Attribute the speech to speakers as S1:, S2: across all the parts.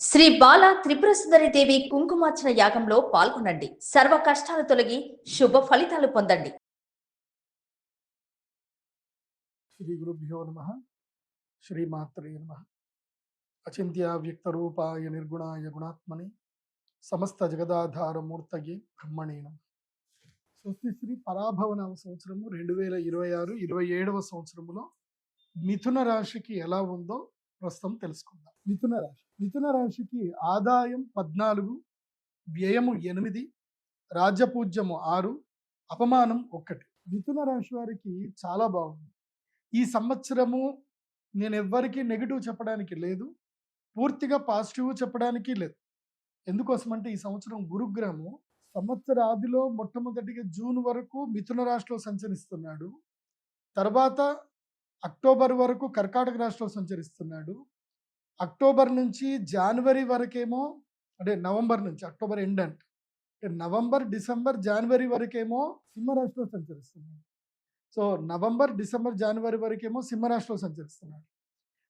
S1: శ్రీ బాల త్రిపుర సుందరి దేవి కుంకుమార్చన యాగంలో పాల్గొనండి. సర్వ కష్టాలు తొలగి శుభ ఫలితాలు పొందండి.
S2: శ్రీ గురుభ్యో నమ. శ్రీమాత్రే నమ. అచింత్య వ్యక్త రూపాయ నిర్గుణాయ గుణాత్మని సమస్త జగదాధారమూర్తయే బ్రహ్మణే నమః. స్వస్తి శ్రీ పరాభవనామ సంవత్సరము 2026 27వ సంవత్సరములో మిథున రాశికి ఎలా ఉందో ప్రస్తుతం తెలుసుకుందాం. మిథున రాశికి ఆదాయం 14, వ్యయము 8, రాజ్యపూజ్యము 6, అపమానం 1. మిథున రాశి వారికి చాలా బాగుంది. ఈ సంవత్సరము నేను ఎవ్వరికి నెగిటివ్ చెప్పడానికి లేదు, పూర్తిగా పాజిటివ్ చెప్పడానికి లేదు. ఎందుకోసమంటే ఈ సంవత్సరం గురుగ్రహము సంవత్సరాదిలో మొట్టమొదటిగా జూన్ వరకు మిథున రాశిలో సంచరిస్తున్నాడు. తర్వాత అక్టోబర్ వరకు కర్కాటక రాశిలో సంచరిస్తున్నాడు. అక్టోబర్ నుంచి జనవరి వరకేమో, అంటే నవంబర్ నుంచి అక్టోబర్ ఎండ్ అంటే నవంబర్, డిసెంబర్, జనవరి వరకేమో సింహరాశిలో సంచరిస్తున్నాడు. సో నవంబర్, డిసెంబర్, జనవరి వరకేమో సింహరాశిలో సంచరిస్తున్నాడు.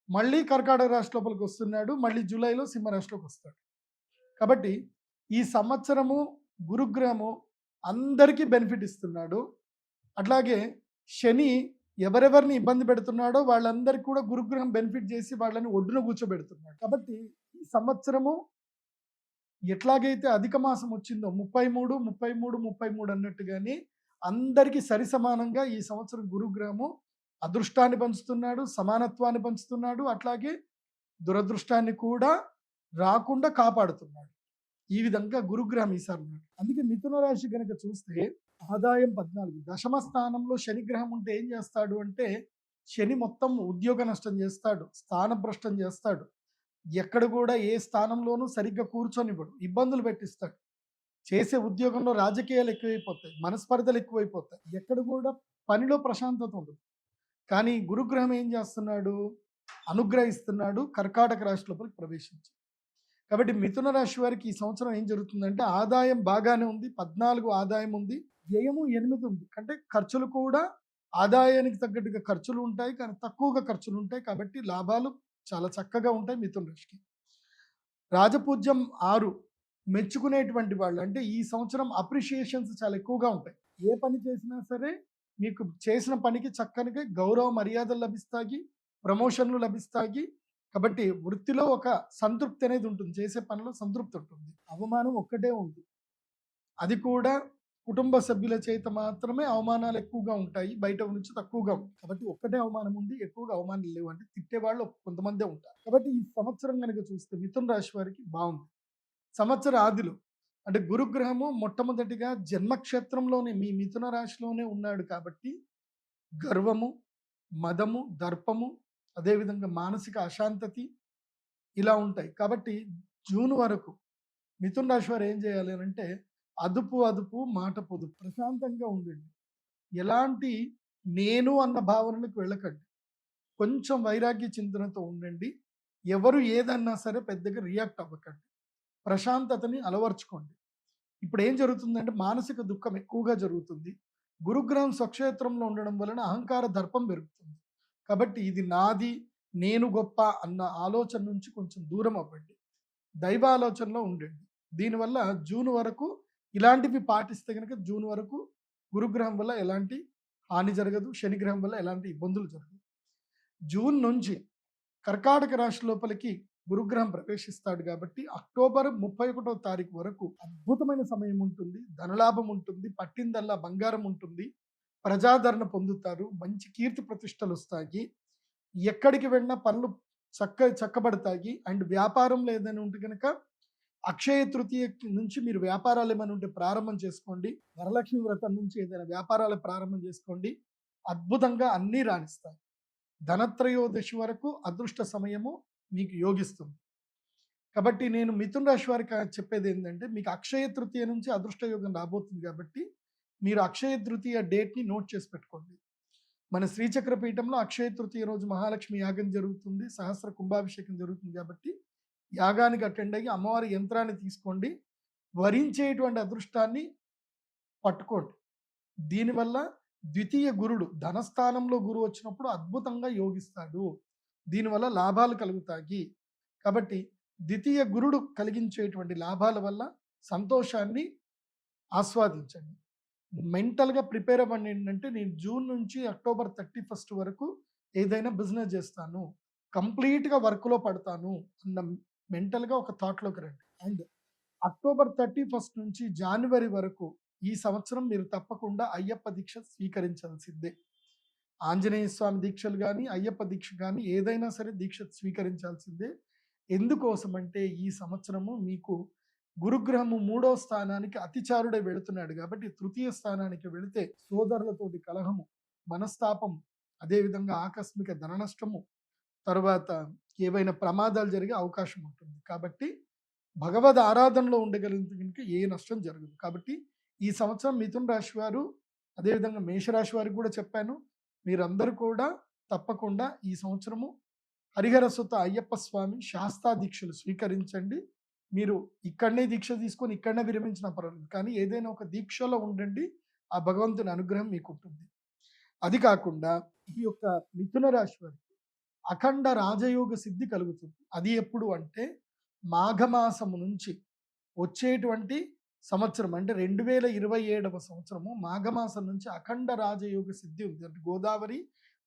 S2: మళ్ళీ కర్కాటక రాశి లోపలికి వస్తున్నాడు. మళ్ళీ జూలైలో సింహరాశిలోకి వస్తాడు. కాబట్టి ఈ సంవత్సరము గురుగ్రహము అందరికీ బెనిఫిట్ ఇస్తున్నాడు. అట్లాగే శని ఎవరెవరిని ఇబ్బంది పెడుతున్నాడో వాళ్ళందరికీ కూడా గురుగ్రహం బెనిఫిట్ చేసి వాళ్ళని ఒడ్డున కూర్చోబెడుతున్నాడు. కాబట్టి ఈ సంవత్సరము ఎట్లాగైతే అధిక మాసం వచ్చిందో 33, 33, 33 అన్నట్టుగానే అందరికీ సరి సమానంగా ఈ సంవత్సరం గురుగ్రహము అదృష్టాన్ని పంచుతున్నాడు, సమానత్వాన్ని పంచుతున్నాడు, అట్లాగే దురదృష్టాన్ని కూడా రాకుండా కాపాడుతున్నాడు. ఈ విధంగా గురుగ్రహం ఈసారి ఉన్నాడు. అందుకే మిథున రాశి కనుక చూస్తే ఆదాయం 14, దశమ స్థానంలో శనిగ్రహం ఉంటే ఏం చేస్తాడు అంటే శని మొత్తం ఉద్యోగ నష్టం చేస్తాడు, స్థానభ్రష్టం చేస్తాడు, ఎక్కడ కూడా ఏ స్థానంలోనూ సరిగ్గా కూర్చొనివ్వడు, ఇబ్బందులు పెట్టిస్తాడు. చేసే ఉద్యోగంలో రాజకీయాలు ఎక్కువైపోతాయి, మనస్పర్ధలు ఎక్కువైపోతాయి, ఎక్కడ కూడా పనిలో ప్రశాంతత ఉండదు. కానీ గురుగ్రహం ఏం చేస్తున్నాడు? అనుగ్రహిస్తున్నాడు, కర్కాటక రాశి లోపలికి ప్రవేశించి. కాబట్టి మిథున రాశి వారికి ఈ సంవత్సరం ఏం జరుగుతుందంటే ఆదాయం బాగానే ఉంది, 14 ఆదాయం ఉంది, వ్యయము 8 ఉంది. అంటే ఖర్చులు కూడా ఆదాయానికి తగ్గట్టుగా ఖర్చులు ఉంటాయి, కానీ తక్కువగా ఖర్చులు ఉంటాయి. కాబట్టి లాభాలు చాలా చక్కగా ఉంటాయి మిథున రాశికి. రాజపూజ్యం 6, మెచ్చుకునేటువంటి వాళ్ళు, అంటే ఈ సంవత్సరం అప్రిషియేషన్స్ చాలా ఎక్కువగా ఉంటాయి. ఏ పని చేసినా సరే మీకు చేసిన పనికి చక్కనిగా గౌరవ మర్యాదలు లభిస్తాయి, ప్రమోషన్లు లభిస్తాయి. కాబట్టి వృత్తిలో ఒక సంతృప్తి అనేది ఉంటుంది, చేసే పనిలో సంతృప్తి ఉంటుంది. అవమానం ఒక్కటే ఉంది, అది కూడా కుటుంబ సభ్యుల చేత మాత్రమే అవమానాలు ఎక్కువగా ఉంటాయి, బయట నుంచి తక్కువగా ఉంటాయి. కాబట్టి ఒక్కటే అవమానం ఉంది, ఎక్కువగా అవమానాలు లేవు. అంటే తిట్టేవాళ్ళు కొంతమందే ఉంటారు. కాబట్టి ఈ సంవత్సరం కనుక చూస్తే మిథున రాశి వారికి బాగుంది. సంవత్సర ఆదిలో అంటే గురుగ్రహము మొట్టమొదటిగా జన్మక్షేత్రంలోనే మీ మిథున రాశిలోనే ఉన్నాడు. కాబట్టి గర్వము, మదము, దర్పము, అదేవిధంగా మానసిక అశాంతతి ఇలా ఉంటాయి. కాబట్టి జూన్ వరకు మిథున రాశి వారు ఏం చేయాలి అని అంటే అదుపు, మాట పొదుపు, ప్రశాంతంగా ఉండండి. ఎలాంటి నేను అన్న భావనలకు వెళ్ళకండి. కొంచెం వైరాగ్య చింతనతో ఉండండి. ఎవరు ఏదన్నా సరే పెద్దగా రియాక్ట్ అవ్వకండి. ప్రశాంతతని అలవర్చుకోండి. ఇప్పుడు ఏం జరుగుతుందంటే మానసిక దుఃఖం ఎక్కువగా జరుగుతుంది. గురుగ్రహం స్వక్షేత్రంలో ఉండడం వలన అహంకార దర్పం పెరుగుతుంది. కాబట్టి ఇది నాది, నేను గొప్ప అన్న ఆలోచన నుంచి కొంచెం దూరం అవ్వండి, దైవ ఆలోచనలో ఉండండి. దీనివల్ల జూన్ వరకు ఇలాంటివి పాటిస్తే కనుక జూన్ వరకు గురుగ్రహం వల్ల ఎలాంటి హాని జరగదు, శనిగ్రహం వల్ల ఎలాంటి ఇబ్బందులు జరగదు. జూన్ నుంచి కర్కాటక రాశి లోపలికి గురుగ్రహం ప్రవేశిస్తాడు. కాబట్టి అక్టోబర్ 31వ తారీఖు వరకు అద్భుతమైన సమయం ఉంటుంది, ధనలాభం ఉంటుంది, పట్టిందల్లా బంగారం ఉంటుంది, ప్రజాదరణ పొందుతారు, మంచి కీర్తి ప్రతిష్టలు వస్తాయి, ఎక్కడికి వెళ్ళినా పనులు చక్కబడతాయి. అండ్ వ్యాపారంలో ఏదైనా ఉంటే కనుక అక్షయ తృతీయ నుంచి మీరు వ్యాపారాలు ఏమైనా ఉంటే ప్రారంభం చేసుకోండి. వరలక్ష్మి వ్రతం నుంచి ఏదైనా వ్యాపారాలు ప్రారంభం చేసుకోండి, అద్భుతంగా అన్నీ రాణిస్తాయి. ధనత్రయోదశి వరకు అదృష్ట సమయము మీకు యోగిస్తుంది. కాబట్టి నేను మిథున రాశి వారికి చెప్పేది ఏంటంటే మీకు అక్షయ తృతీయ నుంచి అదృష్ట యోగం రాబోతుంది. కాబట్టి మీరు అక్షయ తృతీయ డేట్ని నోట్ చేసి పెట్టుకోండి. మన శ్రీచక్ర పీఠంలో అక్షయ తృతీయ రోజు మహాలక్ష్మి యాగం జరుగుతుంది, సహస్ర కుంభాభిషేకం జరుగుతుంది. కాబట్టి యాగానికి అటెండ్ అయ్యి అమ్మవారి యంత్రాన్ని తీసుకోండి, వరించేటువంటి అదృష్టాన్ని పట్టుకోండి. దీనివల్ల ద్వితీయ గురుడు ధనస్థానంలో గురువు వచ్చినప్పుడు అద్భుతంగా యోగిస్తాడు, దీనివల్ల లాభాలు కలుగుతాయి. కాబట్టి ద్వితీయ గురుడు కలిగించేటువంటి లాభాల వల్ల సంతోషాన్ని ఆస్వాదించండి. మెంటల్గా ప్రిపేర్ అవ్వండి. ఏంటంటే నేను జూన్ నుంచి అక్టోబర్ 31 వరకు ఏదైనా బిజినెస్ చేస్తాను, కంప్లీట్గా వర్క్లో పడతాను అన్న మెంటల్గా ఒక థాట్లోకి రండి. అండ్ అక్టోబర్ 31 నుంచి జనవరి వరకు ఈ సంవత్సరం మీరు తప్పకుండా అయ్యప్ప దీక్ష స్వీకరించాల్సిందే. ఆంజనేయ స్వామి దీక్షలు కానీ, అయ్యప్ప దీక్ష కానీ, ఏదైనా సరే దీక్ష స్వీకరించాల్సిందే. ఎందుకోసం అంటే ఈ సంవత్సరము మీకు గురుగ్రహము 3వ స్థానానికి అతిచారుడే వెళుతున్నాడు కాబట్టి తృతీయ స్థానానికి వెళితే సోదరులతోటి కలహము, మనస్తాపం, అదేవిధంగా ఆకస్మిక ధన నష్టము, తర్వాత ఏవైనా ప్రమాదాలు జరిగే అవకాశం ఉంటుంది. కాబట్టి భగవద్ ఆరాధనలో ఉండగలిగితే కనుక ఏ నష్టం జరగదు. కాబట్టి ఈ సంవత్సరం మిథున రాశి వారు, అదేవిధంగా మేషరాశి వారికి కూడా చెప్పాను, మీరందరూ కూడా తప్పకుండా ఈ సంవత్సరము హరిహర సుత అయ్యప్ప స్వామి శాస్తా దీక్షలు స్వీకరించండి. మీరు ఇక్కడనే దీక్ష తీసుకొని ఇక్కడనే విరమించిన పర్వాలేదు, కానీ ఏదైనా ఒక దీక్షలో ఉండండి. ఆ భగవంతుని అనుగ్రహం మీకు ఉంటుంది. అది కాకుండా ఈ యొక్క మిథున రాశి వారికి అఖండ రాజయోగ సిద్ధి కలుగుతుంది. అది ఎప్పుడు అంటే మాఘమాసము నుంచి వచ్చేటువంటి సంవత్సరం అంటే 2027వ సంవత్సరము మాఘమాసం నుంచి అఖండ రాజయోగ సిద్ధి ఉంది. అంటే గోదావరి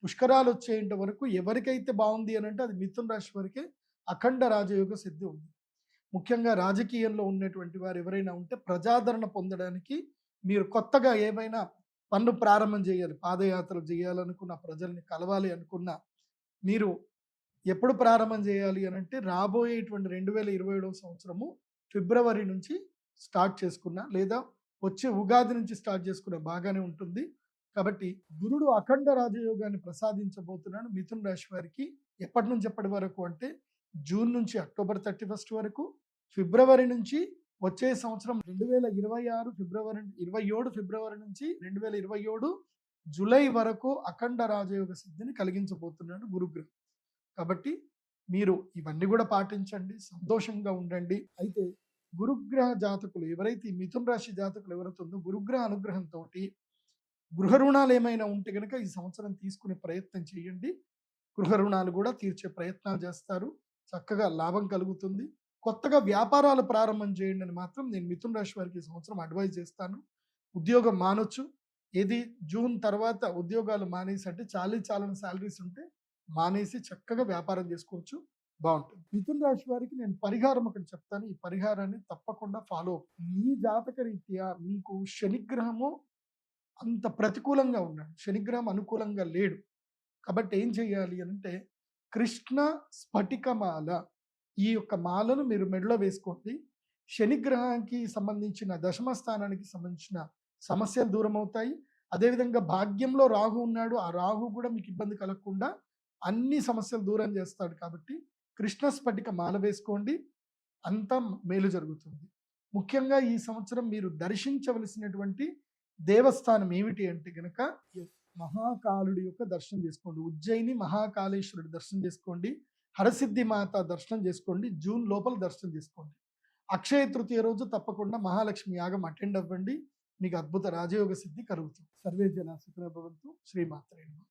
S2: పుష్కరాలు వచ్చేంత వరకు ఎవరికైతే బాగుంది అని అంటే అది మిథున రాశి వారికే అఖండ రాజయోగ సిద్ధి ఉంది. ముఖ్యంగా రాజకీయంలో ఉన్నటువంటి వారు ఎవరైనా ఉంటే ప్రజాదరణ పొందడానికి మీరు కొత్తగా ఏమైనా పనులు ప్రారంభం చేయాలి, పాదయాత్రలు చేయాలనుకున్న, ప్రజల్ని కలవాలి అనుకున్న, మీరు ఎప్పుడు ప్రారంభం చేయాలి అని అంటే రాబోయేటువంటి 2027వ సంవత్సరము ఫిబ్రవరి నుంచి స్టార్ట్ చేసుకున్న, లేదా వచ్చే ఉగాది నుంచి స్టార్ట్ చేసుకున్న బాగానే ఉంటుంది. కాబట్టి గురుడు అఖండ రాజయోగాన్ని ప్రసాదించబోతున్నాడు మిథున రాశి వారికి. ఎప్పటి నుంచి ఎప్పటి వరకు అంటే జూన్ నుంచి అక్టోబర్ 31 వరకు, ఫిబ్రవరి నుంచి వచ్చే సంవత్సరం 2026 ఫిబ్రవరి 27 ఫిబ్రవరి నుంచి 2027 జూలై వరకు అఖండ రాజయోగ సిద్ధిని కలిగించబోతున్నాడు గురుగ్రహం. కాబట్టి మీరు ఇవన్నీ కూడా పాటించండి, సంతోషంగా ఉండండి. అయితే గురుగ్రహ జాతకులు ఎవరైతే ఈ మిథున రాశి జాతకులు ఎవరైతే ఉందో గురుగ్రహ అనుగ్రహంతో గృహ రుణాలు ఏమైనా ఉంటే కనుక ఈ సంవత్సరం తీసుకునే ప్రయత్నం చేయండి. గృహ రుణాలు కూడా తీర్చే ప్రయత్నాలు చేస్తారు, చక్కగా లాభం కలుగుతుంది. కొత్తగా వ్యాపారాలు ప్రారంభం చేయండి అని మాత్రం నేను మిథున రాశి వారికి ఈ సంవత్సరం అడ్వైజ్ చేస్తాను. ఉద్యోగం మానొచ్చు, ఏది జూన్ తర్వాత ఉద్యోగాలు మానేసి అంటే చాలని శాలరీస్ ఉంటే మానేసి చక్కగా వ్యాపారం చేసుకోవచ్చు, బాగుంటుంది. మిథున రాశి వారికి నేను పరిహారం ఒకటి చెప్తాను, ఈ పరిహారాన్ని తప్పకుండా ఫాలో. మీ జాతక రీత్యా మీకు శనిగ్రహము అంత ప్రతికూలంగా ఉన్నాడు, శనిగ్రహం అనుకూలంగా లేడు. కాబట్టి ఏం చేయాలి అంటే కృష్ణ స్ఫటికమాల, ఈ యొక్క మాలను మీరు మెడలో వేసుకోండి. శనిగ్రహానికి సంబంధించిన దశమ స్థానానికి సంబంధించిన సమస్యలు దూరం అవుతాయి. అదేవిధంగా భాగ్యంలో రాహు ఉన్నాడు, ఆ రాహు కూడా మీకు ఇబ్బంది కలగకుండా అన్ని సమస్యలు దూరం చేస్తాడు. కాబట్టి కృష్ణ స్ఫటిక మాల వేసుకోండి, అంతా మేలు జరుగుతుంది. ముఖ్యంగా ఈ సంవత్సరం మీరు దర్శించవలసినటువంటి దేవస్థానం ఏమిటి అంటే కనుక మహాకాలుడి యొక్క దర్శనం చేసుకోండి. ఉజ్జయిని మహాకాళేశ్వరుడి దర్శనం చేసుకోండి. హరసిద్ధి మాత దర్శనం చేసుకోండి. జూన్ లోపల దర్శనం చేసుకోండి. అక్షయ తృతీయ రోజు తప్పకుండా మహాలక్ష్మి యాగం అటెండ్ అవ్వండి. మీకు అద్భుత రాజయోగ సిద్ధి కలుగుతుంది. సర్వే జన సుఖినో భవంతు. శ్రీమాత్రే నమః.